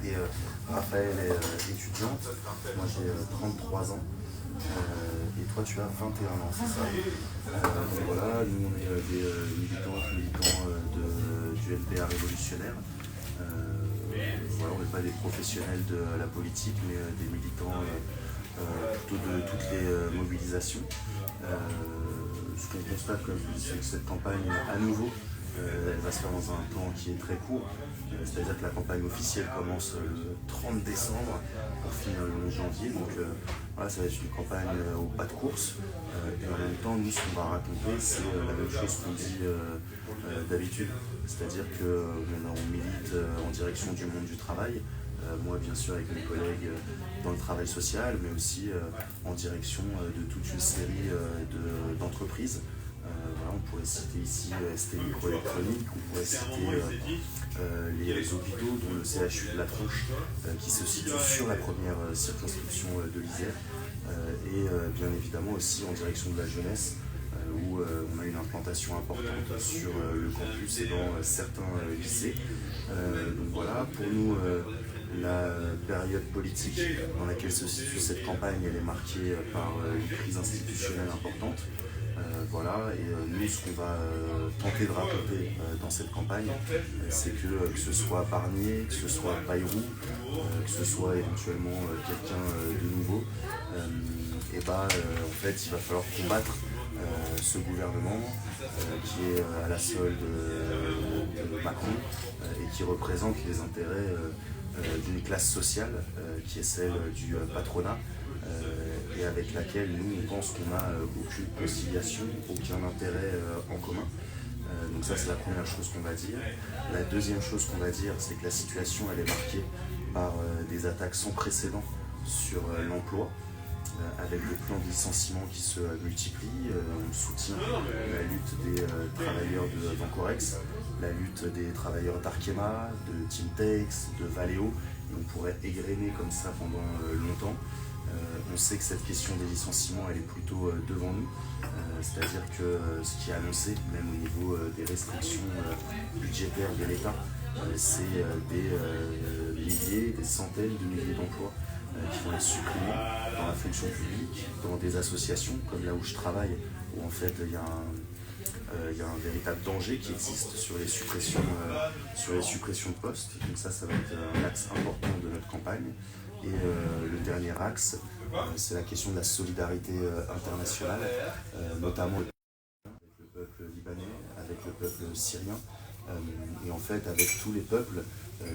Et Raphaël est étudiante, moi j'ai 33 ans, et toi tu as 21 ans, c'est ça. Donc voilà, nous on est des militants du LPA révolutionnaire. Voilà, on n'est pas des professionnels de la politique, mais des militants plutôt de toutes les mobilisations. Ce qu'on constate, comme je dis, c'est que cette campagne, à nouveau, elle va se faire dans un temps qui est très court, c'est-à-dire que la campagne officielle commence le 30 décembre pour finir le 11 janvier, donc voilà, ça va être une campagne au pas de course, et en même temps, nous, ce qu'on va raconter, c'est la même chose qu'on dit d'habitude, c'est-à-dire qu'on milite en direction du monde du travail, moi bien sûr avec mes collègues dans le travail social, mais aussi en direction de toute une série d'entreprises. Voilà, on pourrait citer ici ST Microélectronique, on pourrait citer les hôpitaux, dont le CHU de la Tronche, qui se situe sur la première circonscription de l'Isère, et bien évidemment aussi en direction de la jeunesse, où on a une implantation importante sur le campus et dans certains lycées. Donc voilà, pour nous, la période politique dans laquelle se situe cette campagne, elle est marquée par une crise institutionnelle importante. Voilà, et nous, ce qu'on va tenter de raconter dans cette campagne, c'est que ce soit Barnier, que ce soit Bayrou, que ce soit éventuellement quelqu'un de nouveau, en fait, il va falloir combattre ce gouvernement qui est à la solde de Macron et qui représente les intérêts d'une classe sociale qui est celle du patronat, et avec laquelle nous on pense qu'on n'a aucune conciliation, aucun intérêt en commun. Donc ça c'est la première chose qu'on va dire. La deuxième chose qu'on va dire, c'est que la situation elle est marquée par des attaques sans précédent sur l'emploi, avec le plan de licenciement qui se multiplie. On soutient la lutte des travailleurs de Vancorex, la lutte des travailleurs d'Arkema, de Teamtex, de Valeo, et on pourrait égrener comme ça pendant longtemps. On sait que cette question des licenciements elle est plutôt devant nous, c'est-à-dire que ce qui est annoncé, même au niveau des restrictions budgétaires de l'État, c'est des milliers, des centaines de milliers d'emplois qui vont être supprimés dans la fonction publique, dans des associations comme là où je travaille, où en fait il y a un véritable danger qui existe sur les suppressions de postes. Donc ça va être un axe important de notre campagne. Et le dernier axe, c'est la question de la solidarité internationale, notamment avec le peuple libanais, avec le peuple syrien, et en fait avec tous les peuples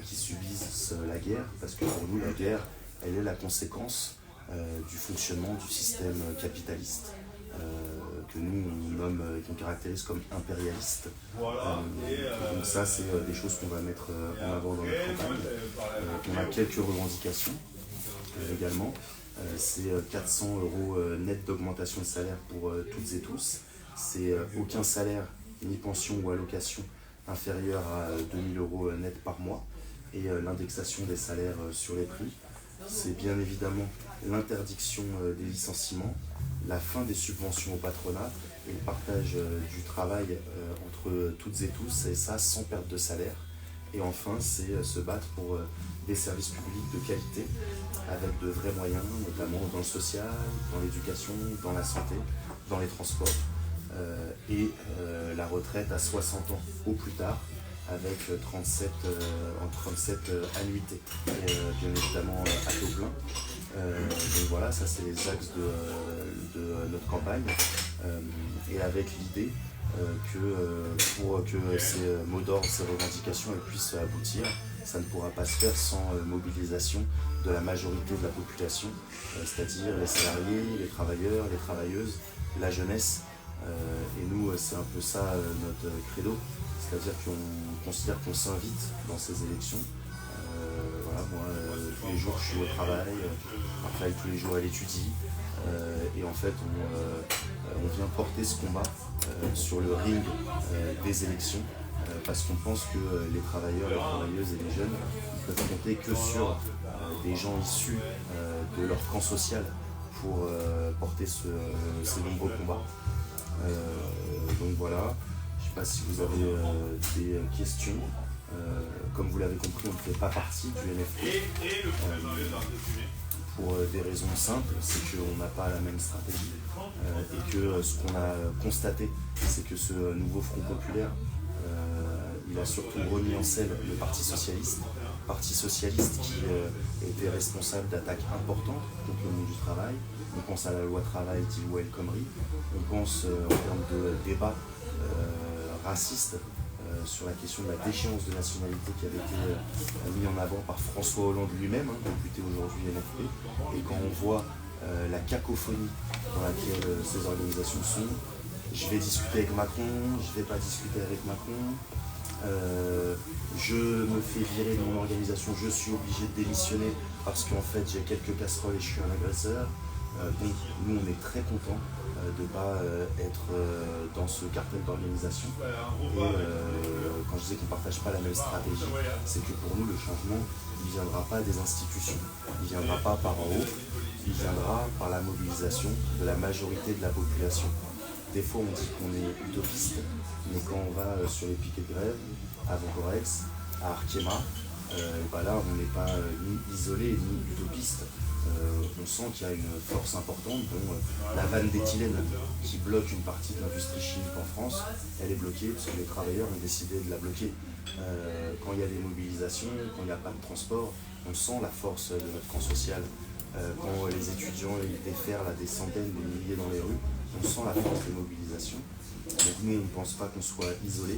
qui subissent la guerre, parce que pour nous la guerre, elle est la conséquence du fonctionnement du système capitaliste, que nous on caractérise comme impérialiste. Donc ça c'est des choses qu'on va mettre en avant dans notre campagne. On a quelques revendications également. C'est 400 € net d'augmentation de salaire pour toutes et tous. C'est aucun salaire ni pension ou allocation inférieur à 2000 € net par mois, et l'indexation des salaires sur les prix. C'est bien évidemment l'interdiction des licenciements, la fin des subventions au patronat et le partage du travail entre toutes et tous, et ça sans perte de salaire. Et enfin, c'est se battre pour des services publics de qualité, avec de vrais moyens, notamment dans le social, dans l'éducation, dans la santé, dans les transports, et la retraite à 60 ans au plus tard, avec 37 annuités, et bien évidemment à taux plein. Donc voilà, ça c'est les axes de notre campagne, et avec l'idée que pour que ces mots d'ordre, ces revendications elles puissent aboutir, ça ne pourra pas se faire sans mobilisation de la majorité de la population, c'est-à-dire les salariés, les travailleurs, les travailleuses, la jeunesse. Et nous, c'est un peu ça notre credo, c'est-à-dire qu'on considère qu'on s'invite dans ces élections. Voilà, moi, tous les jours je suis au travail, Raphaël tous les jours elle étudie, et en fait on vient porter ce combat sur le ring des élections, parce qu'on pense que les travailleurs, les travailleuses et les jeunes ne peuvent compter que sur des gens issus de leur camp social pour porter ces nombreux combats. Donc voilà, je ne sais pas si vous avez des questions. Comme vous l'avez compris, on ne fait pas partie du NFP. Pour des raisons simples, c'est qu'on n'a pas la même stratégie. Et que ce qu'on a constaté, c'est que ce nouveau Front populaire, il a surtout remis en selle le Parti socialiste qui était responsable d'attaques importantes contre le monde du travail. On pense à la loi travail d'Il El Khomri, on pense en termes de débat raciste sur la question de la déchéance de nationalité qui avait été mis en avant par François Hollande lui-même, député aujourd'hui NFP. Et quand on voit la cacophonie dans laquelle ces organisations sont, je vais discuter avec Macron, je ne vais pas discuter avec Macron, je me fais virer de mon organisation, je suis obligé de démissionner parce qu'en fait j'ai quelques casseroles et je suis un agresseur. Donc nous on est très contents de ne pas être dans ce cartel d'organisation. Et quand je disais qu'on ne partage pas la même stratégie, c'est que pour nous le changement il ne viendra pas des institutions, il ne viendra pas par en haut, il viendra par la mobilisation de la majorité de la population. Des fois on dit qu'on est utopiste, mais quand on va sur les piquets de grève, à Vancorex, à Arkema, là on n'est pas ni isolé ni utopiste. On sent qu'il y a une force importante, dont la vanne d'éthylène qui bloque une partie de l'industrie chimique en France, elle est bloquée parce que les travailleurs ont décidé de la bloquer. Quand il y a des mobilisations, quand il n'y a pas de transport, on sent la force de notre camp social. Quand les étudiants ils déferlent à des centaines, des milliers dans les rues, on sent la force des mobilisations. Donc nous, on ne pense pas qu'on soit isolé,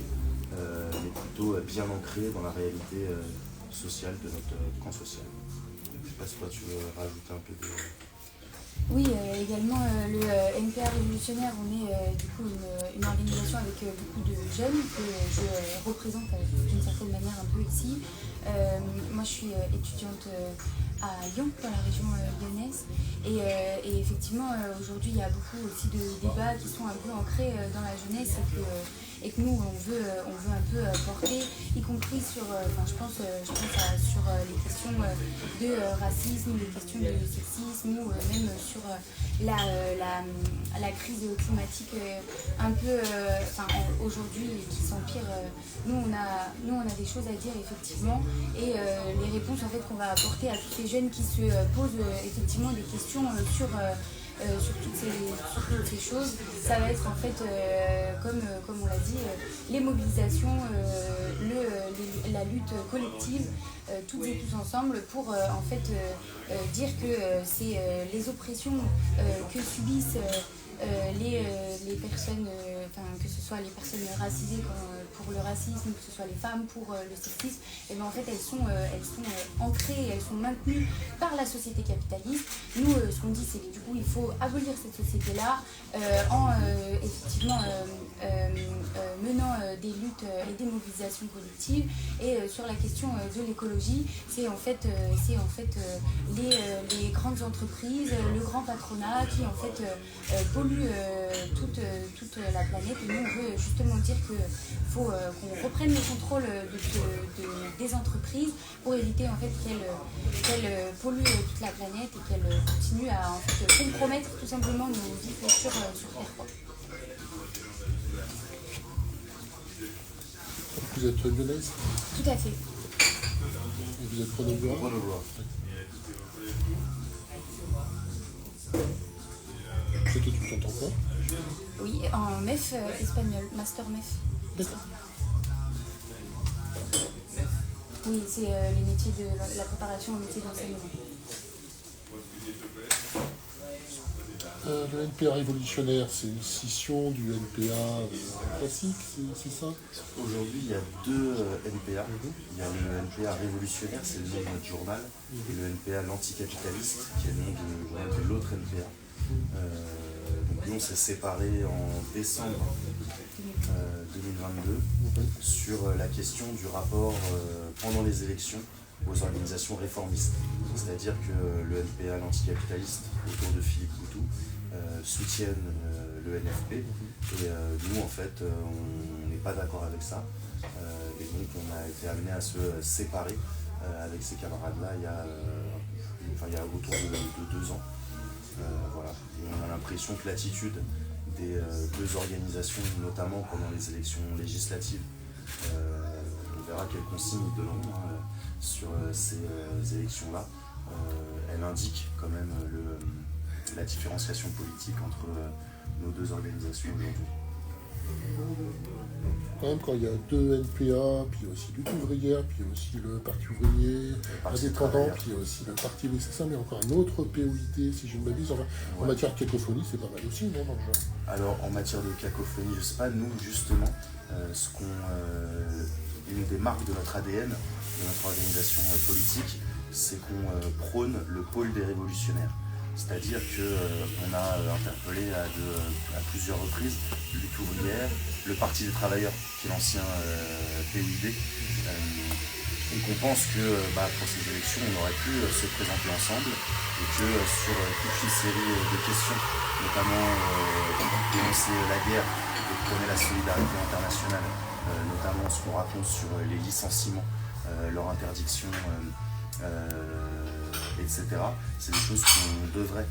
mais plutôt bien ancré dans la réalité sociale de notre camp social. Je ne sais pas si toi tu veux rajouter un peu de... Oui, également le NPA révolutionnaire, on est du coup une organisation avec beaucoup de jeunes que je représente d'une certaine manière un peu ici. Moi je suis étudiante à Lyon, dans la région lyonnaise, et effectivement aujourd'hui il y a beaucoup aussi de débats qui sont un peu ancrés dans la jeunesse et que nous on veut un peu porter, y compris sur, je pense sur les questions de racisme, les questions de sexisme ou même sur la crise climatique un peu aujourd'hui qui s'empire. Nous on a des choses à dire effectivement, et les réponses en fait qu'on va apporter à tous ces jeunes qui se posent effectivement des questions sur toutes ces choses, ça va être en fait, comme on l'a dit, les mobilisations, la lutte collective, toutes et tous ensemble pour en fait dire que c'est les oppressions que subissent les personnes, que ce soit les personnes racisées pour le racisme, que ce soit les femmes pour le sexisme, et en fait elles sont ancrées, elles sont maintenues par la société capitaliste. Nous, ce qu'on dit, c'est que du coup il faut abolir cette société-là en effectivement menant des luttes et des mobilisations collectives. Et sur la question de l'écologie, c'est en fait les grandes entreprises, le grand patronat qui en fait pollue toute la planète. Et nous on veut justement dire qu'il faut qu'on reprenne le contrôle des entreprises pour éviter en fait qu'elles polluent toute la planète et qu'elles continuent à en fait compromettre tout simplement nos vies futures sur Terre. Vous êtes lyonnaise? Tout à fait. Et vous êtes grenoblois? C'était tout le temps quoi? Oui, en MEF espagnol, master MEF. D'accord. Oui, c'est les métiers de la préparation aux métiers d'enseignement. Le NPA révolutionnaire, c'est une scission du NPA classique, c'est ça? Aujourd'hui, il y a deux NPA. Il y a le NPA révolutionnaire, c'est le nom de notre journal, et le NPA l'anticapitaliste, qui est le nom du journal de l'autre NPA. Donc nous, on s'est séparés en décembre 2022 sur la question du rapport pendant les élections aux organisations réformistes. C'est-à-dire que le NPA l'anticapitaliste, autour de Philippe Poutou, soutiennent le NFP, et nous en fait on n'est pas d'accord avec ça, et donc on a été amené à se séparer avec ces camarades-là il y a autour de 2 ans. Voilà. Et on a l'impression que l'attitude des deux organisations, notamment pendant les élections législatives vers verra quelles consignes ils donneront sur ces élections-là. Elle indique quand même la différenciation politique entre nos deux organisations aujourd'hui. Quand même, quand il y a deux NPA, puis il y a aussi Lutte ouvrière, puis il y a aussi le Parti ouvrier indépendant, puis il y a aussi le Parti ça, mais encore un autre POIT, si je ne m'abuse. En matière de cacophonie, c'est pas mal aussi, non, dans le genre. Alors, en matière de cacophonie, je ne sais pas, nous, justement, une des marques de notre ADN, de notre organisation politique, c'est qu'on prône le pôle des révolutionnaires. C'est-à-dire qu'on a interpellé à plusieurs reprises Lutte ouvrière, le Parti des travailleurs, qui est l'ancien POID, et qu'on pense que pour ces élections, on aurait pu se présenter ensemble et que sur toute une série de questions, notamment dénoncer la guerre et prôner la solidarité internationale, notamment ce qu'on raconte sur les licenciements, leur interdiction, etc. C'est des choses qu'on devrait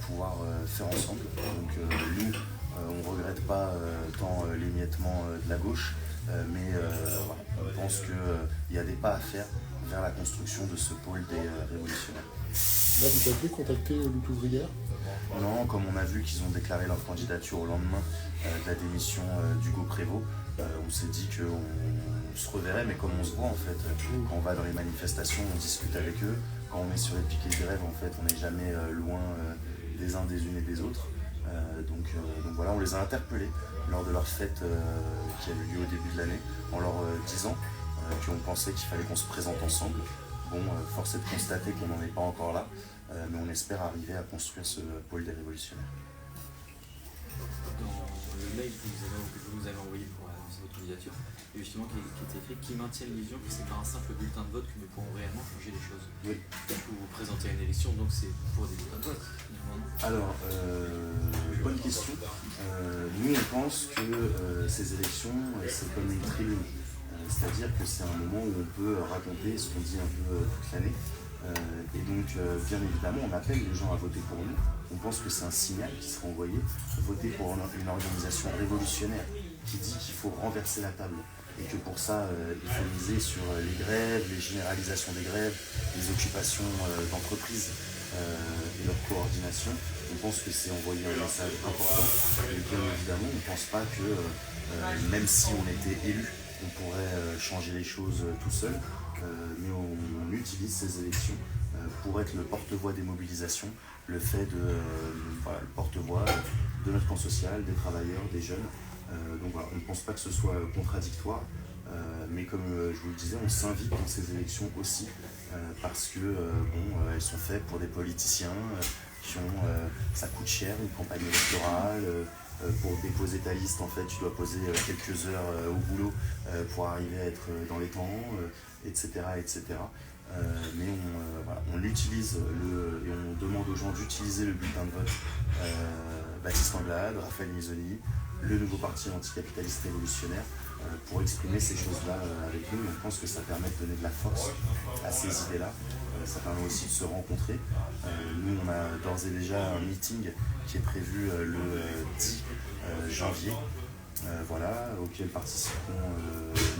pouvoir faire ensemble. Donc nous, on ne regrette pas tant l'émiettement de la gauche, mais voilà, on pense qu'il y a des pas à faire vers la construction de ce pôle des révolutionnaires. Là, vous avez contacté Lutte ouvrière? Non, comme on a vu qu'ils ont déclaré leur candidature au lendemain de la démission d'Hugo Prévost, on s'est dit qu'on se reverrait, mais comme on se voit en fait, quand on va dans les manifestations, on discute avec eux, quand on est sur les piquets de grève, en fait, on n'est jamais loin des uns des unes et des autres. Donc voilà, on les a interpellés lors de leur fête qui a eu lieu au début de l'année, en leur disant qu'on pensait qu'il fallait qu'on se présente ensemble. Bon, force est de constater qu'on n'en est pas encore là, mais on espère arriver à construire ce pôle des révolutionnaires. Dans le mail que vous nous avez envoyé pour annoncer votre candidature, il y a justement qui est écrit qui maintient l'illusion que c'est par un simple bulletin de vote que nous pourrons réellement changer les choses. Oui. Vous vous présentez à une élection, donc c'est pour des bulletins de vote. Alors, bonne question. Nous, on pense que ces élections, c'est comme une tribune. C'est-à-dire que c'est un moment où on peut raconter ce qu'on dit un peu toute l'année. Et donc, bien évidemment, on appelle les gens à voter pour nous. On pense que c'est un signal qui sera envoyé. Voter pour une organisation révolutionnaire qui dit qu'il faut renverser la table. Et que pour ça, il faut miser sur les grèves, les généralisations des grèves, les occupations d'entreprises et leur coordination. On pense que c'est envoyer un message important. Et bien évidemment, on ne pense pas que, même si on était élu, on pourrait changer les choses tout seul, mais on utilise ces élections pour être le porte-voix des mobilisations, le fait de le porte-voix de notre camp social, des travailleurs, des jeunes. Donc voilà, on ne pense pas que ce soit contradictoire, mais comme je vous le disais, on s'invite dans ces élections aussi, parce que elles sont faites pour des politiciens qui ont, ça coûte cher, une campagne électorale. Pour déposer ta liste, en fait, tu dois poser quelques heures au boulot pour arriver à être dans les temps, etc. etc. Mais on utilise et on demande aux gens d'utiliser le bulletin de vote Baptiste Anglade, Raphaël Misoni, le nouveau parti anticapitaliste révolutionnaire, pour exprimer ces choses-là avec nous. On pense que ça permet de donner de la force à ces idées-là. Ça permet aussi de se rencontrer. Nous, on a d'ores et déjà un meeting qui est prévu le 10 janvier, auquel participeront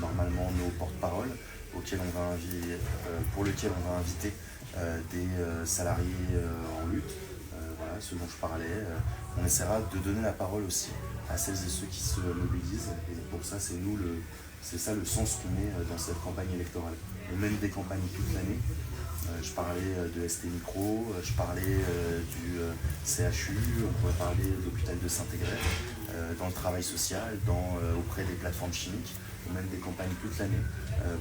normalement nos porte-paroles, pour lequel on va inviter des salariés en lutte, ce dont je parlais. On essaiera de donner la parole aussi à celles et ceux qui se mobilisent, et pour ça, c'est ça le sens qu'on met dans cette campagne électorale. On mène des campagnes toute l'année. Je parlais de ST Micro, je parlais du CHU, on pourrait parler de l'hôpital de Saint-Égrève, dans le travail social, auprès des plateformes chimiques. On mène des campagnes toute l'année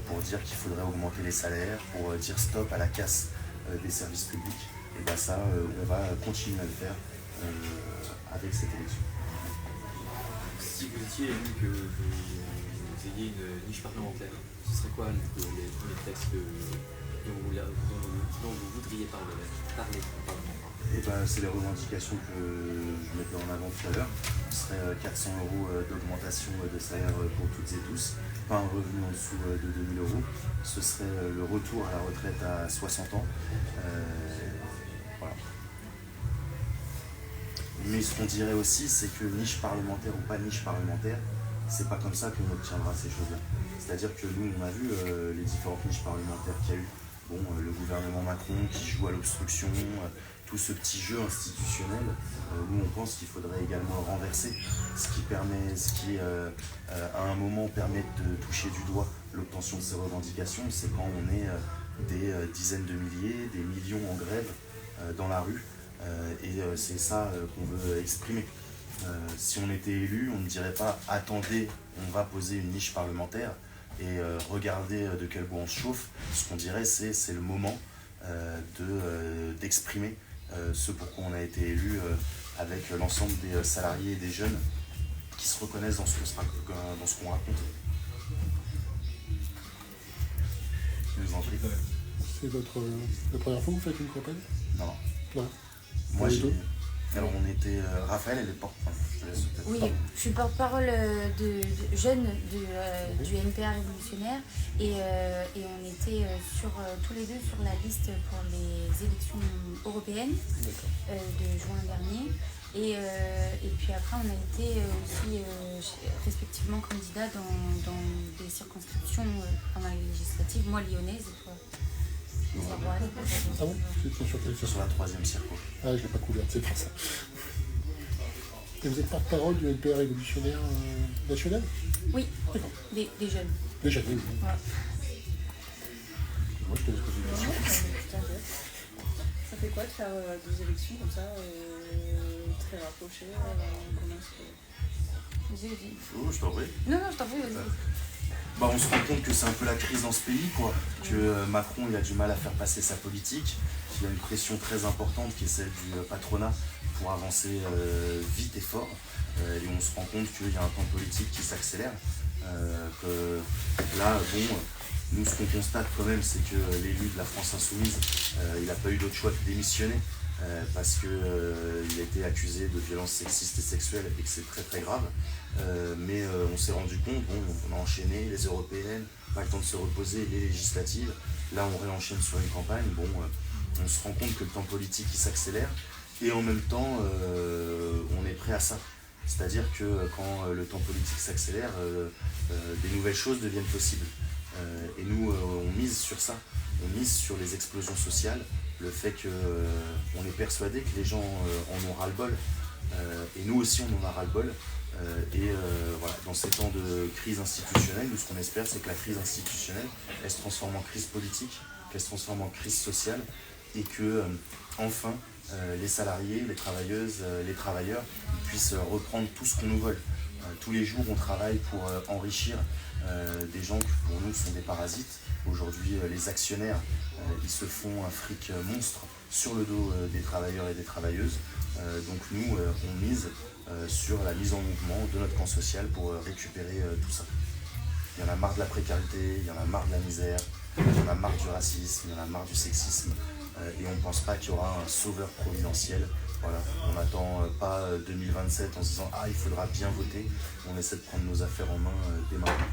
pour dire qu'il faudrait augmenter les salaires, pour dire stop à la casse des services publics. Et ça, on va continuer à le faire avec cette élection. Si vous étiez élu que vous ayez une niche parlementaire, ce serait quoi les premiers textes dont vous voudriez parler au Parlement? C'est les revendications que je mettais en avant tout à l'heure. Ce serait 400 € d'augmentation de salaire pour toutes et tous, pas un revenu en dessous de 2000 €. Ce serait le retour à la retraite à 60 ans. Voilà. Mais ce qu'on dirait aussi, c'est que niche parlementaire ou pas niche parlementaire, c'est pas comme ça qu'on obtiendra ces choses-là. C'est-à-dire que nous, on a vu les différentes niches parlementaires qu'il y a eu. Bon, le gouvernement Macron qui joue à l'obstruction, tout ce petit jeu institutionnel, nous on pense qu'il faudrait également le renverser, ce qui à un moment permet de toucher du doigt l'obtention de ces revendications, c'est quand on est des dizaines de milliers, des millions en grève dans la rue, et c'est ça qu'on veut exprimer. Si on était élu, on ne dirait pas « attendez, on va poser une niche parlementaire », et regardez de quel bois on se chauffe. Ce qu'on dirait, c'est le moment d'exprimer ce pourquoi on a été élu avec l'ensemble des salariés et des jeunes qui se reconnaissent dans ce qu'on raconte. Je vous en prie. C'est la première fois que vous faites une campagne? Non. Non. Moi, alors on était... Raphaël, elle est porte. Oui, je suis porte-parole de jeunes du NPA révolutionnaire et on était tous les deux sur la liste pour les élections européennes de juin dernier. Et puis après, on a été aussi respectivement candidats dans des circonscriptions pendant les législatives, moi lyonnaise et toi. Ah bon? C'est sur la 3e circo. Ah, je ne l'ai pas couverte, c'est pour ça. Et vous êtes porte-parole du NPA révolutionnaire national? Oui, des jeunes. Des jeunes, oui. Ouais. Moi, je te laisse poser une question. Ça fait quoi de faire des élections comme ça, très rapprochées Oh, je t'en prie. Non, je t'en prie, vas-y. Bah, on se rend compte que c'est un peu la crise dans ce pays, quoi. Que Macron il a du mal à faire passer sa politique, qu'il y a une pression très importante qui est celle du patronat pour avancer vite et fort. Et on se rend compte qu'il y a un temps politique qui s'accélère. Que là, bon, nous ce qu'on constate quand même, c'est que l'élu de la France Insoumise, il n'a pas eu d'autre choix que de démissionner. Parce qu'il a été accusé de violences sexistes et sexuelles et que c'est très très grave. Mais on s'est rendu compte, bon, on a enchaîné les européennes, pas le temps de se reposer, les législatives. Là, on réenchaîne sur une campagne. Bon, on se rend compte que le temps politique il s'accélère et en même temps, on est prêt à ça. C'est-à-dire que quand le temps politique s'accélère, des nouvelles choses deviennent possibles. Et nous, on mise sur ça. On mise sur les explosions sociales, le fait qu'on est persuadé que les gens en ont ras-le-bol. Et nous aussi, on en a ras-le-bol. Voilà, dans ces temps de crise institutionnelle, nous, ce qu'on espère, c'est que la crise institutionnelle, elle se transforme en crise politique, qu'elle se transforme en crise sociale, et que, enfin, les salariés, les travailleuses, les travailleurs puissent reprendre tout ce qu'on nous vole. Tous les jours, on travaille pour enrichir des gens qui, pour nous, sont des parasites. Aujourd'hui, les actionnaires, ils se font un fric monstre sur le dos des travailleurs et des travailleuses. Donc nous, on mise sur la mise en mouvement de notre camp social pour récupérer tout ça. Il y en a marre de la précarité, il y en a marre de la misère, il y en a marre du racisme, il y en a marre du sexisme. Et on ne pense pas qu'il y aura un sauveur providentiel. Voilà. On n'attend pas 2027 en se disant « Ah, il faudra bien voter ». On essaie de prendre nos affaires en main dès maintenant.